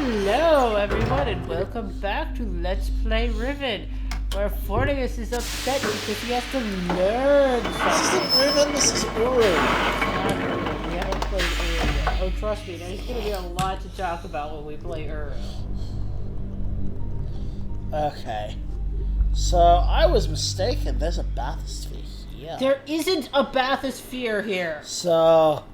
Hello everyone and welcome back to Let's Play Riven, where Fortius is upset because he has to learn something. This isn't Riven, this is Uru. We haven't played Uru yet. Oh, trust me, there's going to be a lot to talk about when we play Uru. Okay. So, I was mistaken. There's a bathysphere here. There isn't a bathysphere here. So,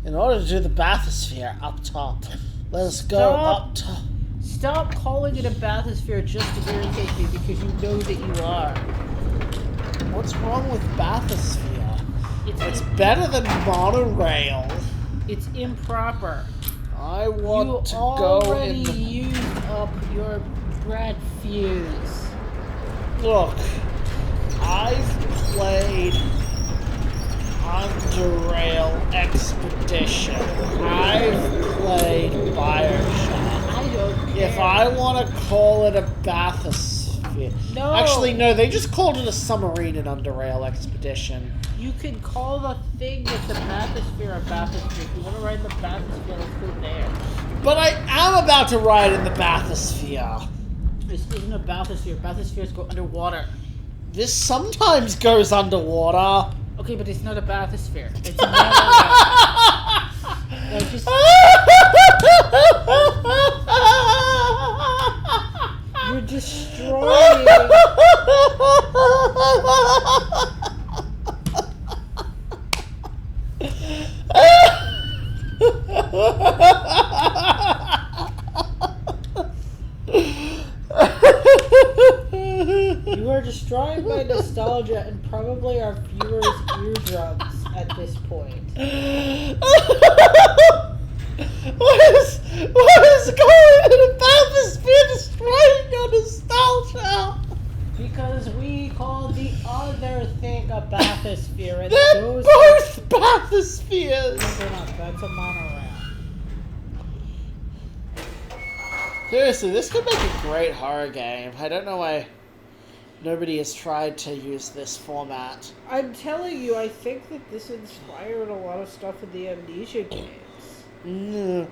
in order to do the bathysphere up top, let's go up top. Stop calling it a bathysphere just to irritate me because you know that you are. What's wrong with bathysphere? It's better than monorail. It's improper. I want to you go already in the... used up your bread fuse. Look, I've played Underrail Expedition. I've played Bioshock. I don't care. If I want to call it a bathysphere... No. Actually, no, they just called it a submarine in Underrail Expedition. You can call the thing that's a bathysphere a bathysphere. If you want to ride the bathysphere, let's go there. But I am about to ride in the bathysphere. This isn't a bathysphere. Bathyspheres go underwater. This sometimes goes underwater. Okay, but it's not a bathysphere. It's not no, just... You're destroying... You are destroying my nostalgia and probably our viewers' eardrums at this point. What is going on about this being destroying your nostalgia? Because we call the other thing a bathysphere and They're those both bathyspheres! No, they're not. That's a monorail. Seriously, this could make a great horror game. I don't know why nobody has tried to use this format. I'm telling you, I think that this inspired a lot of stuff in the Amnesia games. Maybe!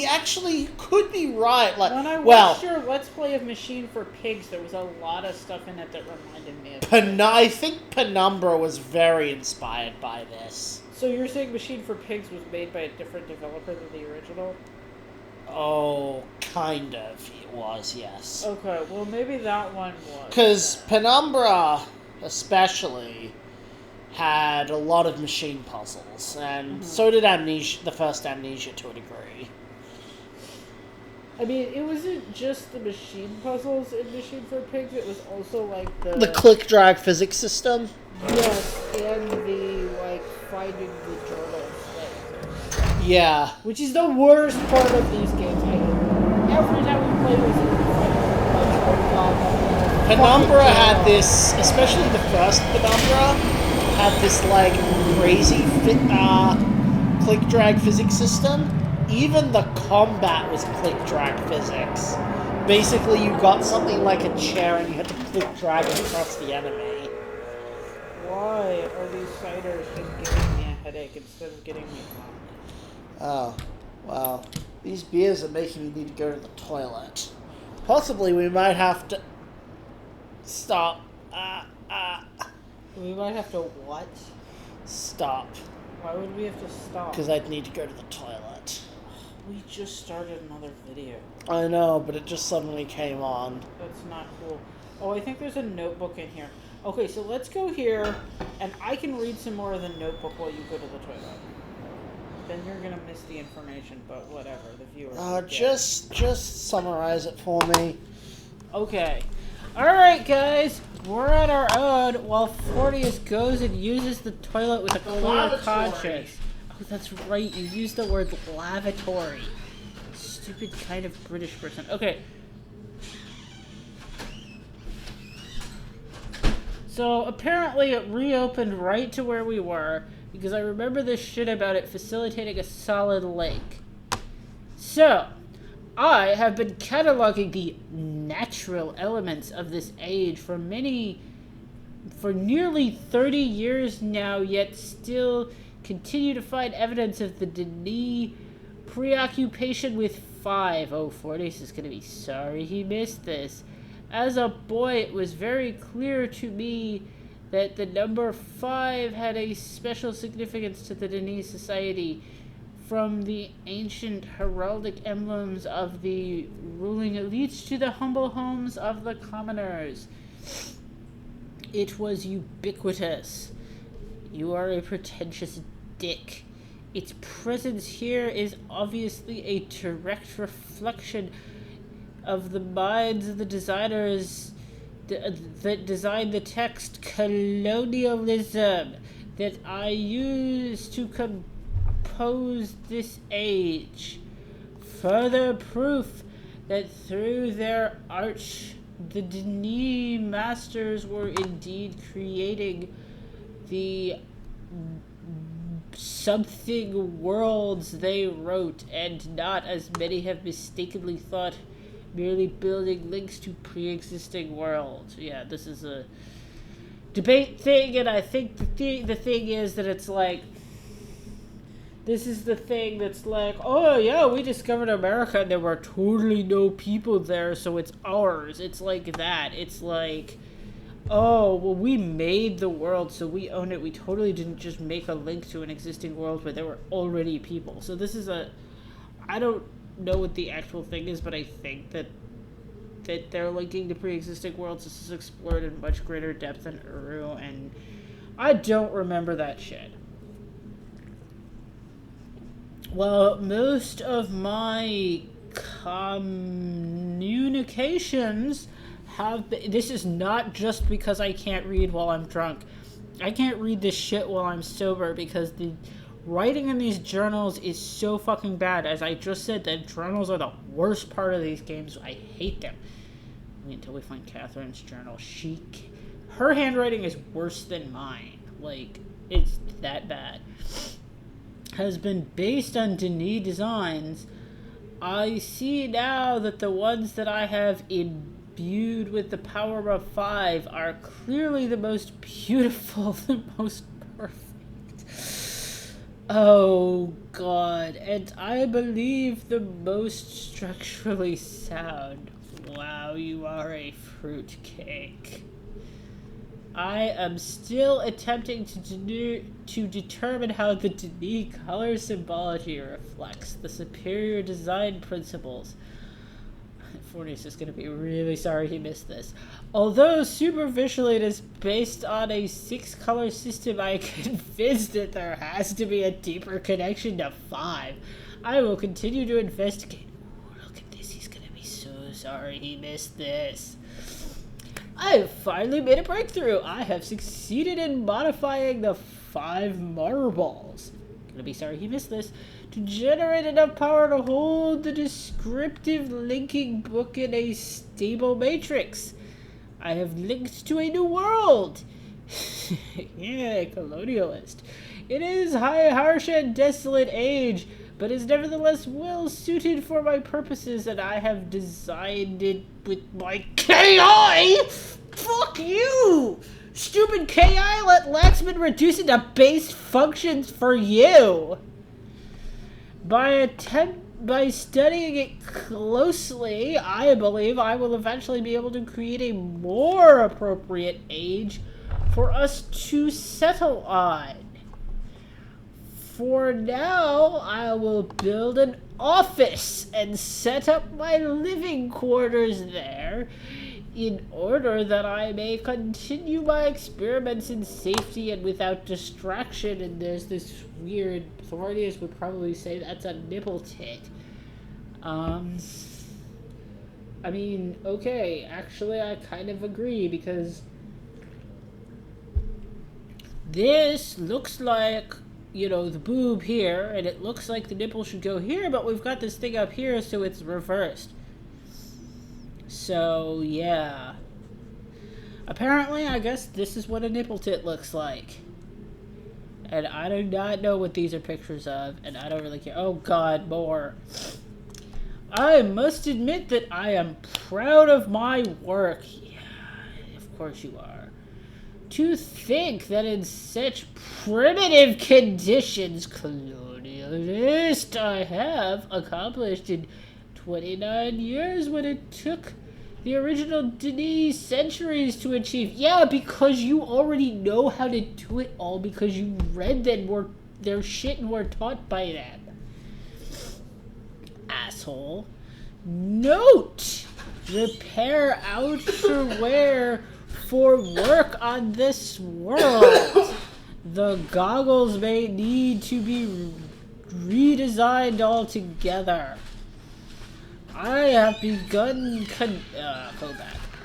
Actually, you could be right. Like, when I watched your Let's Play of Machine for Pigs, there was a lot of stuff in it that reminded me of I think Penumbra was very inspired by this. So you're saying Machine for Pigs was made by a different developer than the original? Oh, kind of. It was, yes. Okay, well maybe that one was. Because Penumbra, especially, had a lot of machine puzzles, and so did Amnesia, the first Amnesia to a degree. I mean, it wasn't just the machine puzzles in Machine for Pigs, it was also like The click-drag physics system? Yes, and the, like, finding the journal thing. Yeah. Which is the worst part of these games. Every time we play this, Penumbra had this, especially the first Penumbra, had this, like, crazy click-drag physics system. Even the combat was click-drag physics. Basically, you got something like a chair and you had to click-drag it across the enemy. Why are these ciders just giving me a headache instead of getting me drunk? Oh, well, these beers are making me need to go to the toilet. Possibly we might have to stop. We might have to what? Stop. Why would we have to stop? Because I'd need to go to the toilet. We just started another video. I know, but it just suddenly came on. That's not cool. Oh, I think there's a notebook in here. Okay, so let's go here, and I can read some more of the notebook while you go to the toilet. Then you're gonna miss the information, but whatever, the viewers. Just summarize it for me. Okay. Alright, guys, we're on our own while Fortius goes and uses the toilet with a clear conscience. Oh, that's right, you used the word lavatory. Stupid kind of British person. Okay. So, apparently it reopened right to where we were, because I remember this shit about it facilitating a solid lake. So, I have been cataloging the natural elements of this age for nearly 30 years now, yet still continue to find evidence of the Denis preoccupation with 5. Oh, Fortis is going to be sorry he missed this. As a boy, it was very clear to me that the number 5 had a special significance to the Denis society. From the ancient heraldic emblems of the ruling elites to the humble homes of the commoners, it was ubiquitous. You are a pretentious dick. Its presence here is obviously a direct reflection of the minds of the designers that designed the text colonialism that I use to compose this age. Further proof that through their art the Denis masters were indeed creating the something worlds they wrote, and not, as many have mistakenly thought, merely building links to pre-existing worlds. Yeah, this is a debate thing, and I think the thing is that it's like, this is the thing that's like, oh yeah, we discovered America and there were totally no people there, so it's ours. It's like that. It's like, oh, well, we made the world, so we own it. We totally didn't just make a link to an existing world where there were already people. So this is I don't know what the actual thing is, but I think that they're linking to pre-existing worlds. This is explored in much greater depth than Uru, and I don't remember that shit. Well, most of my communications have been, this is not just because I can't read while I'm drunk. I can't read this shit while I'm sober because the writing in these journals is so fucking bad. As I just said, the journals are the worst part of these games. I hate them. Wait until we find Catherine's journal. Her handwriting is worse than mine. Like, it's that bad. Has been based on Denis designs. I see now that the ones that I have imbued with the power of 5 are clearly the most beautiful, the most perfect. Oh God, and I believe the most structurally sound. Wow, you are a fruitcake. I am still attempting to determine how the Denis color symbology reflects the superior design principles. Fornius is going to be really sorry he missed this. Although superficially it is based on a 6-color system, I am convinced that there has to be a deeper connection to 5. I will continue to investigate. Ooh, look at this. He's going to be so sorry he missed this. I've finally made a breakthrough. I have succeeded in modifying the 5 marbles. Gonna be sorry he missed this. To generate enough power to hold the descriptive linking book in a stable matrix. I have linked to a new world. Yeah, colonialist. It is high, harsh, and desolate age, but is nevertheless well suited for my purposes, and I have designed it with my KI! Fuck you! Stupid KI, let Laxman reduce it to base functions for you! By studying it closely, I believe I will eventually be able to create a more appropriate age for us to settle on. For now, I will build an office and set up my living quarters there in order that I may continue my experiments in safety and without distraction. And there's this weird, Thorius would probably say that's a nipple tit. I mean, okay, actually I kind of agree, because this looks like, you know, the boob here, and it looks like the nipple should go here, but we've got this thing up here, so it's reversed. So, yeah. Apparently, I guess this is what a nipple tit looks like. And I do not know what these are pictures of, and I don't really care. Oh God, more. I must admit that I am proud of my work. Yeah, of course you are. To think that in such primitive conditions, colonialism list I have accomplished in 29 years when it took the original Denis centuries to achieve. Yeah, because you already know how to do it all because you read their shit and were taught by them. Asshole. Note! Repair outerwear for work on this world. The goggles may need to be redesigned altogether. I have begun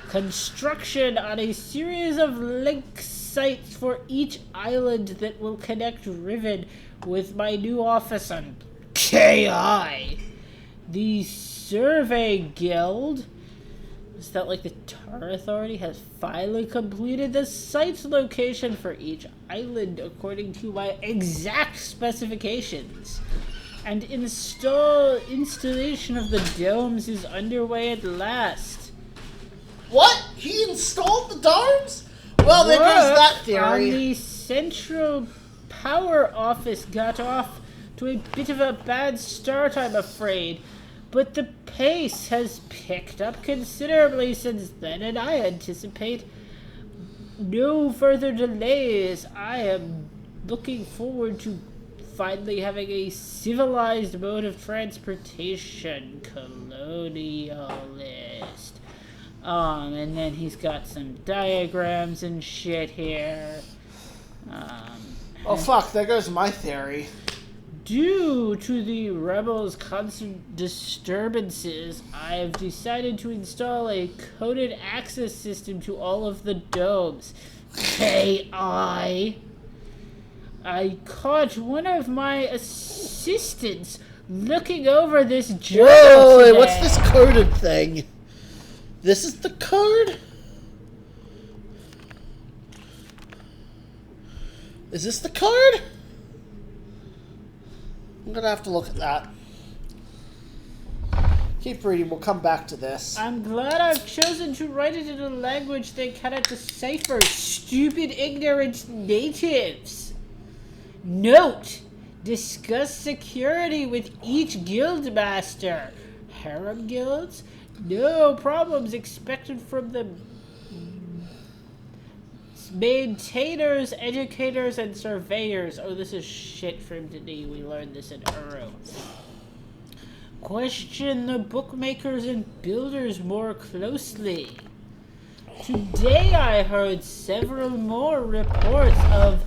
construction on a series of link sites for each island that will connect Riven with my new office on KI. The Survey Guild, is that like the Tar Authority, has finally completed the site's location for each island according to my exact specifications. And installation of the domes is underway at last. What? He installed the domes? Well, there goes that theory. On the central power office got off to a bit of a bad start, I'm afraid. But the pace has picked up considerably since then, and I anticipate no further delays. I am looking forward to finally having a civilized mode of transportation, colonialist. And then he's got some diagrams and shit here. Oh fuck, there goes my theory. Due to the rebels' constant disturbances, I've decided to install a coded access system to all of the domes. I caught one of my assistants looking over this journal Whoa, today. what's this coded thing? This is the code? Is this the code? I'm gonna have to look at that. Keep reading, we'll come back to this. I'm glad I've chosen to write it in a language they cannot decipher, stupid, ignorant natives. Note, discuss security with each guild master. Harem guilds? No problems expected from the maintainers, educators, and surveyors. Oh, this is shit from Denis. We learned this in Uru. Question the bookmakers and builders more closely. Today I heard several more reports of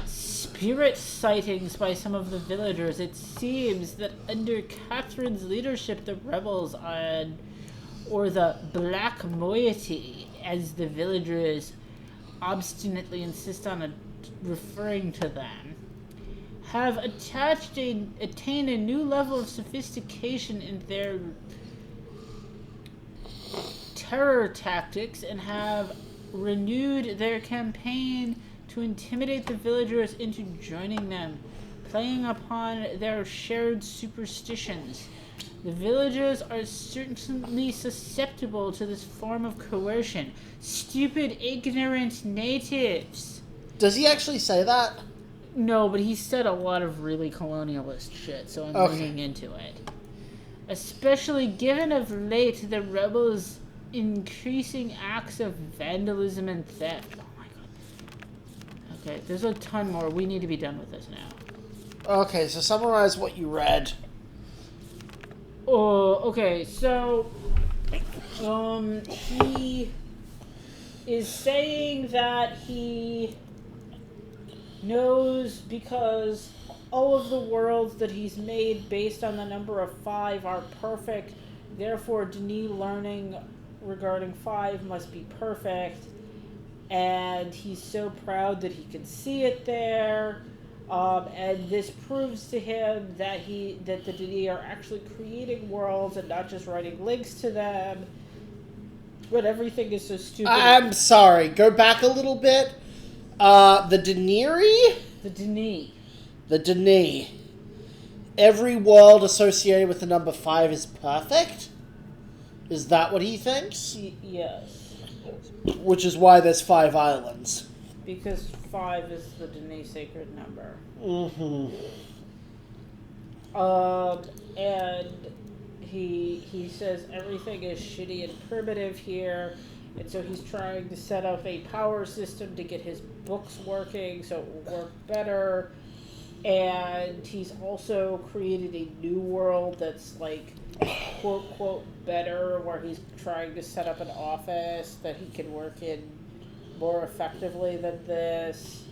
spirit sightings by some of the villagers. It seems that under Catherine's leadership, the rebels or the Black Moiety, as the villagers obstinately insist on referring to them, have attained a new level of sophistication in their terror tactics and have renewed their campaign to intimidate the villagers into joining them, playing upon their shared superstitions. The villagers are certainly susceptible to this form of coercion. Stupid, ignorant natives. Does he actually say that? No, but he said a lot of really colonialist shit, so I'm leaning into it. Especially given of late the rebels' increasing acts of vandalism and theft. Oh my god. Okay, there's a ton more. We need to be done with this now. Okay, so summarize what you read. Oh, okay, so he is saying that he knows because all of the worlds that he's made based on the number of 5 are perfect. Therefore, Denis learning regarding 5 must be perfect. And he's so proud that he can see it there. And this proves to him that the Denis are actually creating worlds and not just writing links to them. But everything is so stupid. I'm sorry, go back a little bit. The Deniri? The Denis. The Denis. Every world associated with the number 5 is perfect? Is that what he thinks? Yes. Which is why there's 5 islands. Because 5 is the Denis sacred number. Mm-hmm. And he says everything is shitty and primitive here, and so he's trying to set up a power system to get his books working so it will work better. And he's also created a new world that's like quote quote better, where he's trying to set up an office that he can work in more effectively than this.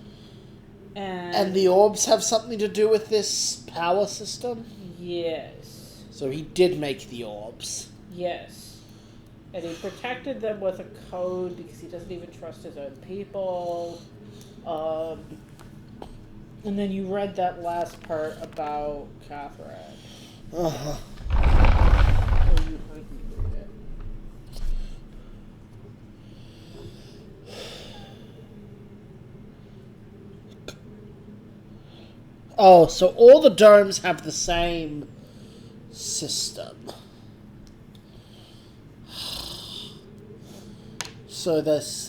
And the orbs have something to do with this power system? Yes. So he did make the orbs. Yes. And he protected them with a code because he doesn't even trust his own people. And then you read that last part about Catherine. Uh-huh. Or you heard me read it. Oh, so all the domes have the same system. So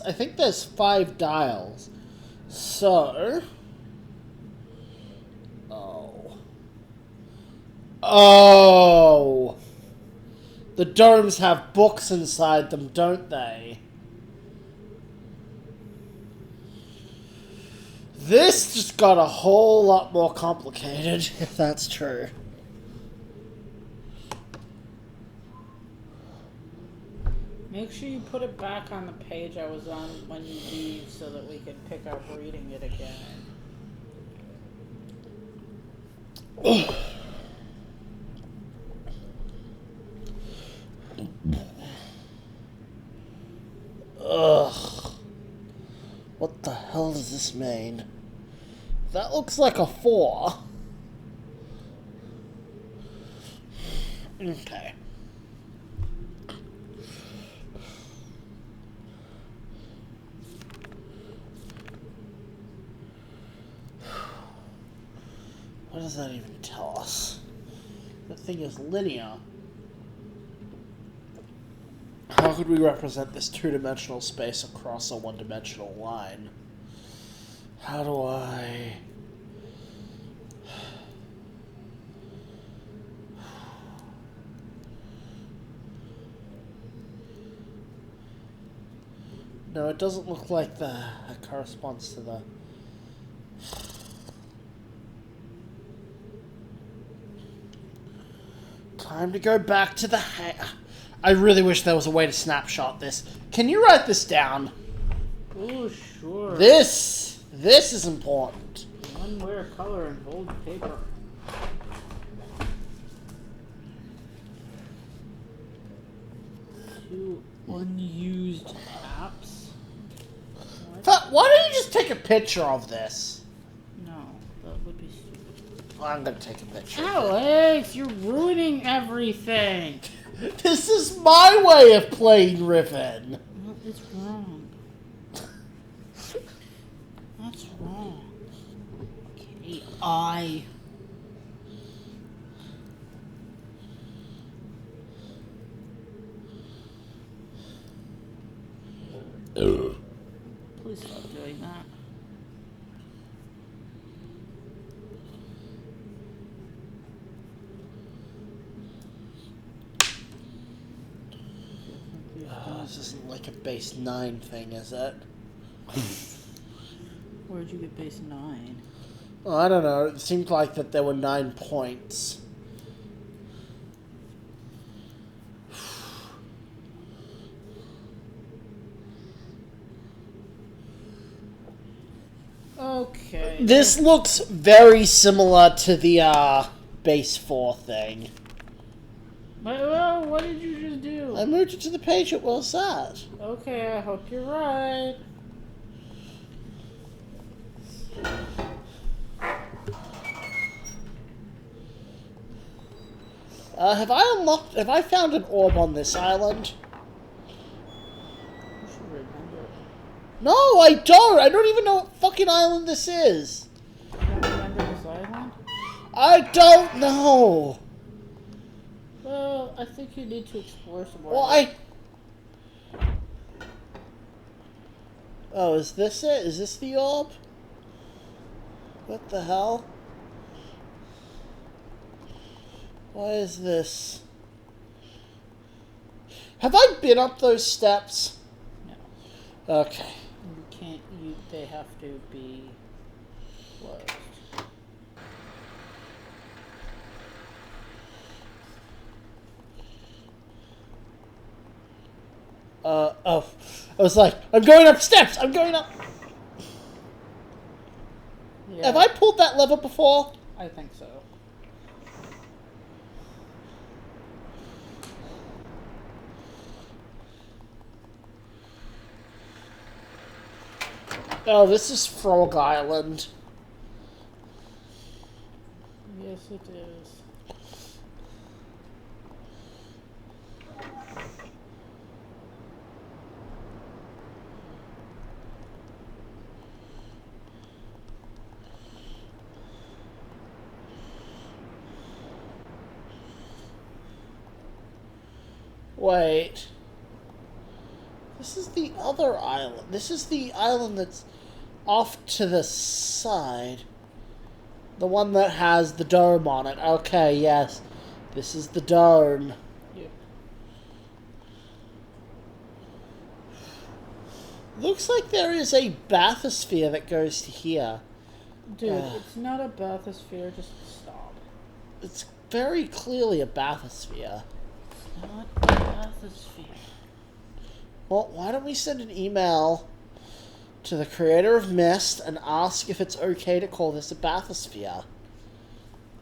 I think there's 5 dials. So... Oh! The domes have books inside them, don't they? This just got a whole lot more complicated, if that's true. Make sure you put it back on the page I was on when you leave so that we can pick up reading it again. Ugh. What the hell does this mean? That looks like a 4. Okay. What does that even tell us? The thing is linear. How could we represent this 2-dimensional space across a 1-dimensional line? How do I... No, it doesn't look like it corresponds to the... Time to go back to the... I really wish there was a way to snapshot this. Can you write this down? Oh, sure. This is important. One wear color and bold paper. Two unused apps. Why don't you just take a picture of this? No, that would be stupid. I'm gonna take a picture. Alex, you're ruining everything. This is my way of playing Riven. What is wrong? That's wrong. Okay, Please stop doing that. This isn't like a base 9 thing, is it? Where'd you get base 9? Well, I don't know. It seemed like that there were 9 points. Okay. This looks very similar to the base 4 thing. Well, what did you just do? I moved it to the page it was at. Okay, I hope you're right. Have I found an orb on this island? You should remember. No, I don't! I don't even know what fucking island this is! You don't remember this island? I don't know! Well, I think you need to explore some more. Well, Oh, is this it? Is this the orb? What the hell? Why is this? Have I been up those steps? No. Okay. You can't. They have to be closed. Oh. I was like, I'm going up steps! I'm going up! Yeah, Have I pulled that lever before? I think so. Oh, this is Frog Island. Yes, it is. Wait. This is the other island. This is the island that's off to the side. The one that has the dome on it. Okay, yes. This is the dome. Yeah. Looks like there is a bathysphere that goes to here. Dude, it's not a bathysphere, just stop. It's very clearly a bathysphere. It's not a bathysphere. Well, why don't we send an email to the creator of Myst and ask if it's okay to call this a bathysphere?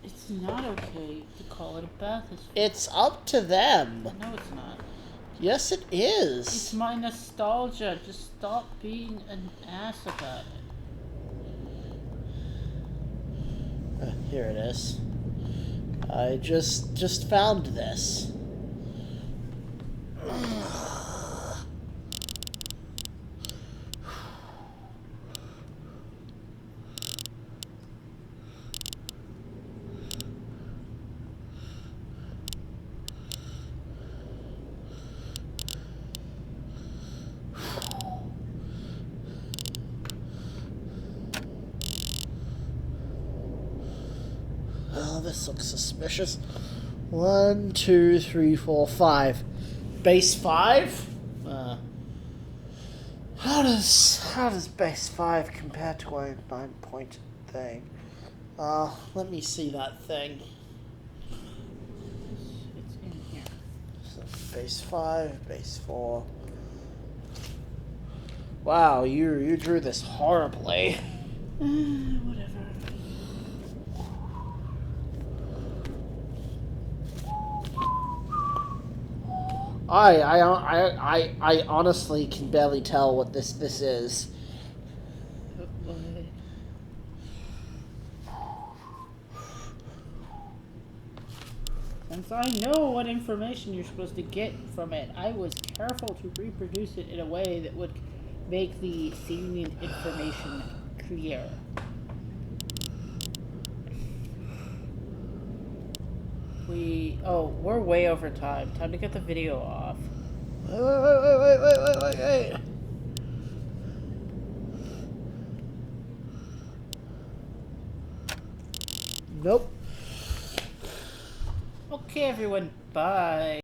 It's not okay to call it a bathysphere. It's up to them. No, it's not. Yes, it is. It's my nostalgia. Just stop being an ass about it. Here it is. I just found this. Oh, this looks suspicious. 1, 2, 3, 4, 5. Base 5? How does base 5 compare to a 9-point thing? Let me see that thing. It's in here. So base 5, base 4. Wow, you drew this horribly. Whatever. I honestly can barely tell what this is. What? Since I know what information you're supposed to get from it, I was careful to reproduce it in a way that would make the salient information clear. We're way over time. Time to get the video off. Wait. Nope. Okay, everyone. Bye.